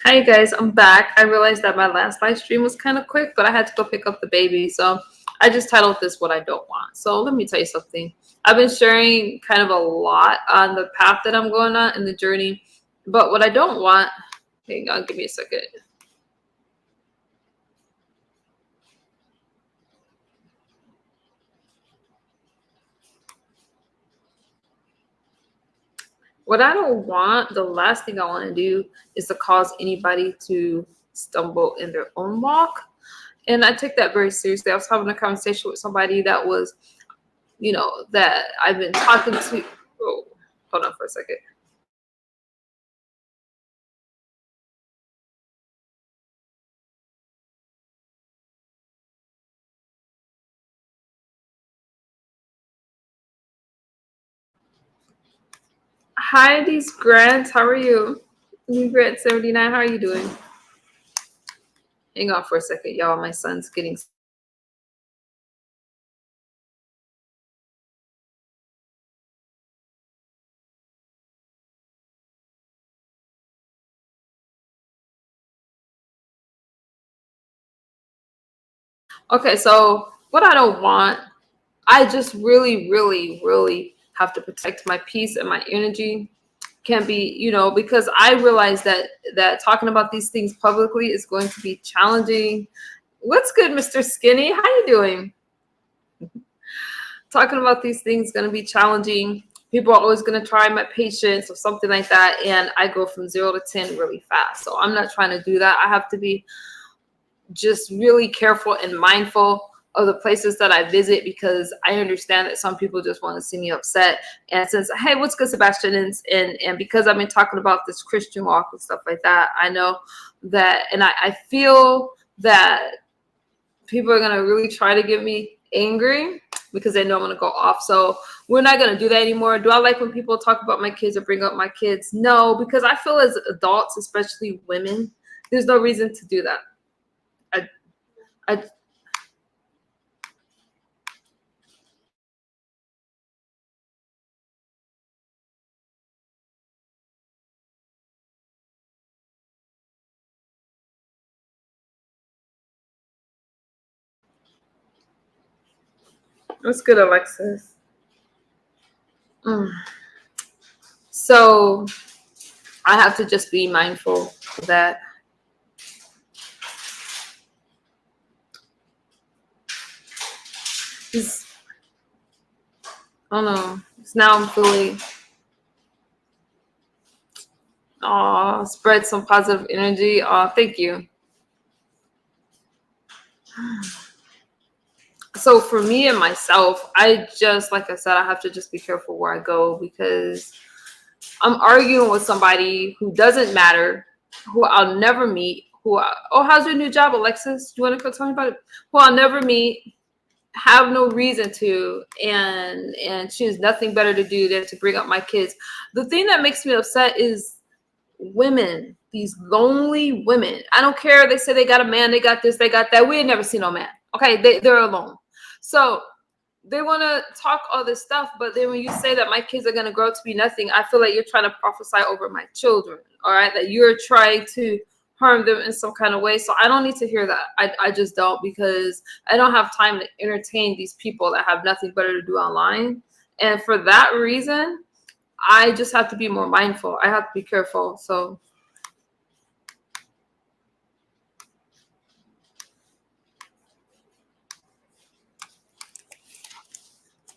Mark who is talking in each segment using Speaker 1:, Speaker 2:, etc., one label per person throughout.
Speaker 1: Hi guys, I'm back. I realized that my last live stream was kind of quick, but I had to go pick up the baby. So I just titled this What I Don't Want. So let me tell you something. I've been sharing kind of a lot on the path that I'm going on in the journey, but what I don't want, hang on, give me a second. What I don't want, the last thing I want to do is to cause anybody to stumble in their own walk. And I take that very seriously. I was having a conversation with somebody that was, that I've been talking to. Oh, hold on for a second. Hi, these Grants. How are you? New Grant 79. How are you doing? Hang on for a second, y'all. My son's getting. Okay, so what I don't want, I just really, really, really have to protect my peace and my energy. Can be, because I realize that talking about these things publicly is going to be challenging. What's good, Mr. Skinny? How you doing? Talking about these things is going to be challenging. People are always going to try my patience or something like that, and I go from 0 to 10 really fast. So I'm not trying to do that. I have to be just really careful and mindful of the places that I visit, because I understand that some people just want to see me upset. And since, hey, what's good, Sebastian? And because I've been talking about this Christian walk and stuff like that, I know that, and I feel that people are going to really try to get me angry because they know I'm going to go off. So we're not going to do that anymore. Do I like when people talk about my kids or bring up my kids? No, because I feel as adults, especially women, there's no reason to do that. I What's good, Alexis? Mm. So I have to just be mindful that it's, I don't know. It's now I'm feeling, spread some positive energy. Thank you. So for me and myself, I just, like I said, I have to just be careful where I go, because I'm arguing with somebody who doesn't matter, who I'll never meet, how's your new job, Alexis? Do you want to go tell me about it? Who I'll never meet, have no reason to, and choose nothing better to do than to bring up my kids. The thing that makes me upset is women, these lonely women. I don't care. They say they got a man, they got this, they got that. We ain't never seen no man. Okay, they're alone. So they want to talk all this stuff, but then when you say that my kids are going to grow up to be nothing, I feel like you're trying to prophesy over my children. All right, that you're trying to harm them in some kind of way. So I don't need to hear that. I just don't, because I don't have time to entertain these people that have nothing better to do online. And for that reason, I just have to be more mindful. I have to be careful. So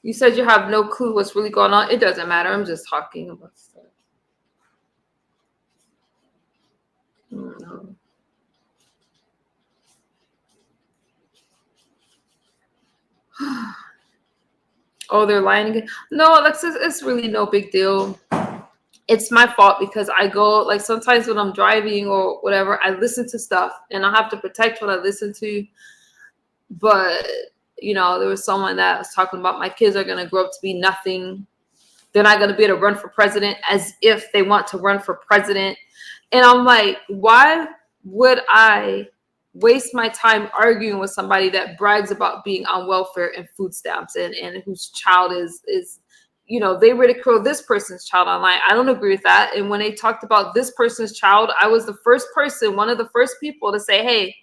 Speaker 1: you said you have no clue what's really going on. It doesn't matter. I'm just talking about stuff. No. Oh, they're lying again. No, Alexis, it's really no big deal. It's my fault because I go, like, sometimes when I'm driving or whatever, I listen to stuff and I have to protect what I listen to. But there was someone that was talking about my kids are going to grow up to be nothing. They're not going to be able to run for president, as if they want to run for president. And I'm like, why would I waste my time arguing with somebody that brags about being on welfare and food stamps, and whose child is they ridicule this person's child online. I don't agree with that. And when they talked about this person's child, I was the first person, one of the first people to say, hey,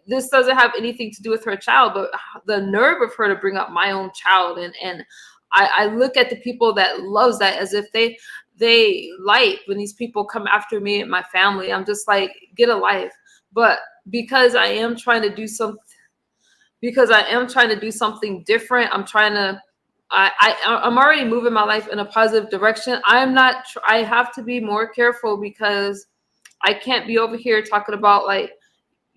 Speaker 1: this doesn't have anything to do with her child, but the nerve of her to bring up my own child. And I look at the people that loves that as if they like when these people come after me and my family. I'm just like, get a life. But because I am trying to do something different, I'm already moving my life in a positive direction. I have to be more careful because I can't be over here talking about like,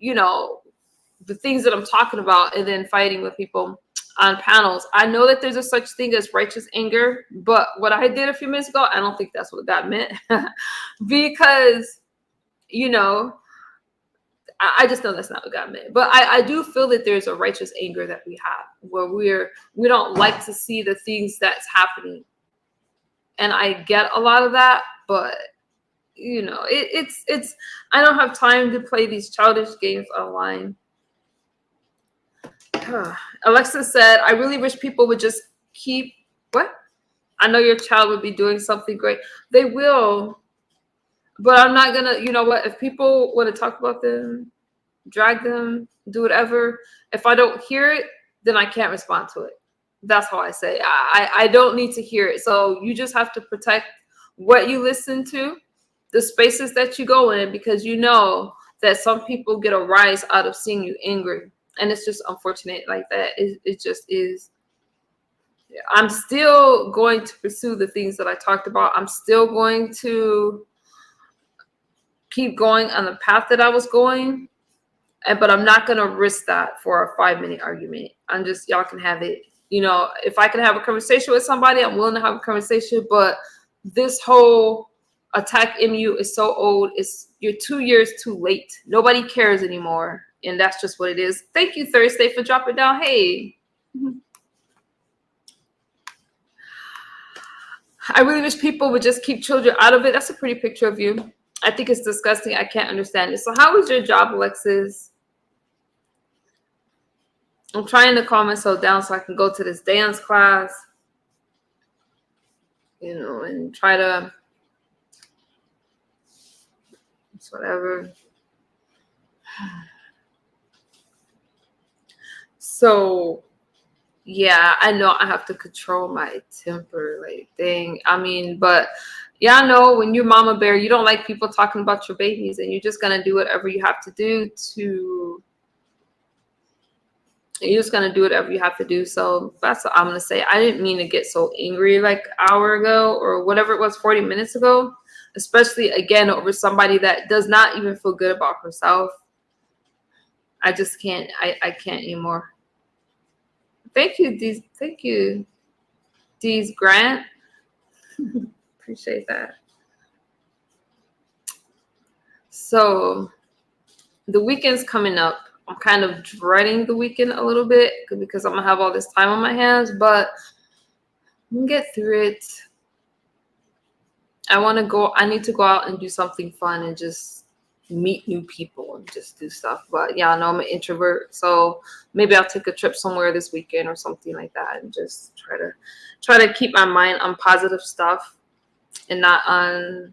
Speaker 1: the things that I'm talking about and then fighting with people on panels. I know that there's a such thing as righteous anger, but what I did a few minutes ago, I don't think that's what God meant. Because, I just know that's not what God meant. But I do feel that there's a righteous anger that we have where we don't like to see the things that's happening. And I get a lot of that, but it's I don't have time to play these childish games online. Alexa said, I really wish people would just keep what? I know your child would be doing something great. They will, but I'm not gonna, if people want to talk about them, drag them, do whatever, if I don't hear it, then I can't respond to it. That's how I say. I don't need to hear it. So you just have to protect what you listen to, the spaces that you go in, because that some people get a rise out of seeing you angry. And it's just unfortunate like that. It just is. I'm still going to pursue the things that I talked about. I'm still going to keep going on the path that I was going. But I'm not going to risk that for a 5-minute argument. Y'all can have it. If I can have a conversation with somebody, I'm willing to have a conversation. But this whole attack MU is so old. You're 2 years too late. Nobody cares anymore. And that's just what it is. Thank you, Thursday, for dropping down. Hey. I really wish people would just keep children out of it. That's a pretty picture of you. I think it's disgusting. I can't understand it. So how was your job, Alexis? I'm trying to calm myself down so I can go to this dance class, and try to, it's whatever. So, yeah, I know I have to control my temper, thing. I mean, but yeah, I know when you're mama bear, you don't like people talking about your babies, and you're just going to do whatever you have to do you're just going to do whatever you have to do. So that's what I'm going to say. I didn't mean to get so angry like an hour ago or whatever it was, 40 minutes ago, especially again over somebody that does not even feel good about herself. I just can't. I can't anymore. Thank you, Dee's Grant. Appreciate that. So the weekend's coming up. I'm kind of dreading the weekend a little bit because I'm going to have all this time on my hands, but I'm going to get through it. I need to go out and do something fun and just meet new people and just do stuff. But yeah, I know I'm an introvert, so maybe I'll take a trip somewhere this weekend or something like that and just try to keep my mind on positive stuff and not on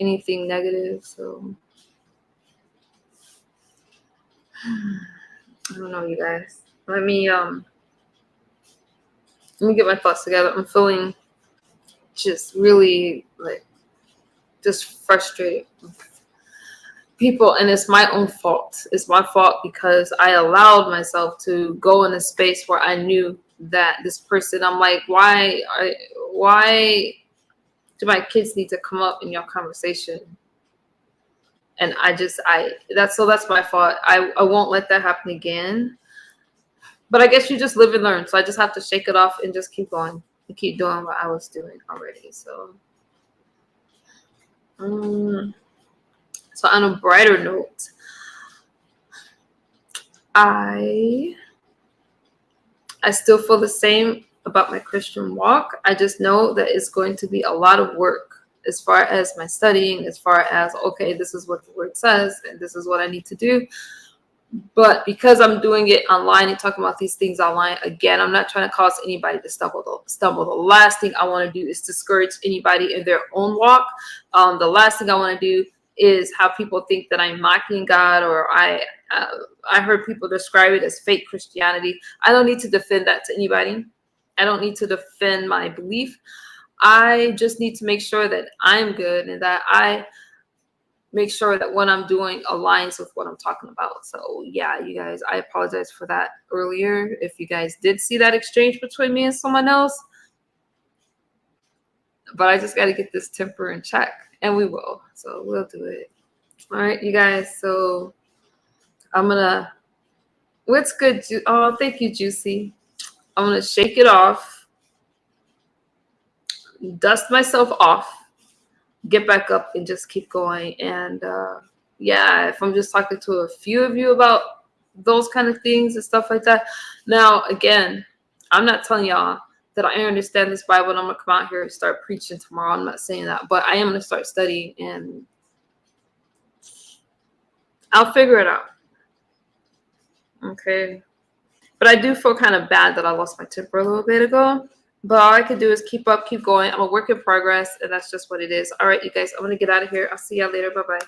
Speaker 1: anything negative. So I don't know, you guys. Let me get my thoughts together. I'm feeling just really just frustrated with people, and it's my own fault. It's my fault because I allowed myself to go in a space where I knew that this person, I'm like, why do my kids need to come up in your conversation? And that's my fault. I won't let that happen again. But I guess you just live and learn. So I just have to shake it off and just keep going and keep doing what I was doing already. So, so on a brighter note, I still feel the same about my Christian walk. I just know that it's going to be a lot of work as far as my studying, as far as, okay, this is what the word says, and this is what I need to do. But because I'm doing it online and talking about these things online, again, I'm not trying to cause anybody to stumble. The last thing I want to do is discourage anybody in their own walk. The last thing I want to do is have people think that I'm mocking God, or I heard people describe it as fake Christianity. I don't need to defend that to anybody. I don't need to defend my belief. I just need to make sure that I'm good and that I make sure that what I'm doing aligns with what I'm talking about. So yeah, you guys, I apologize for that earlier. If you guys did see that exchange between me and someone else, but I just got to get this temper in check, and we will. So we'll do it. All right, you guys. So I'm gonna. What's good? Oh, thank you, Juicy. I'm gonna shake it off, dust myself off, get back up, and just keep going. And yeah, if I'm just talking to a few of you about those kind of things and stuff like that. Now, again, I'm not telling y'all that I understand this Bible and I'm gonna come out here and start preaching tomorrow. I'm not saying that, but I am gonna start studying and I'll figure it out. Okay. But I do feel kind of bad that I lost my temper a little bit ago. But all I can do is keep up, keep going. I'm a work in progress, and that's just what it is. All right, you guys, I'm gonna get out of here. I'll see y'all later. Bye-bye.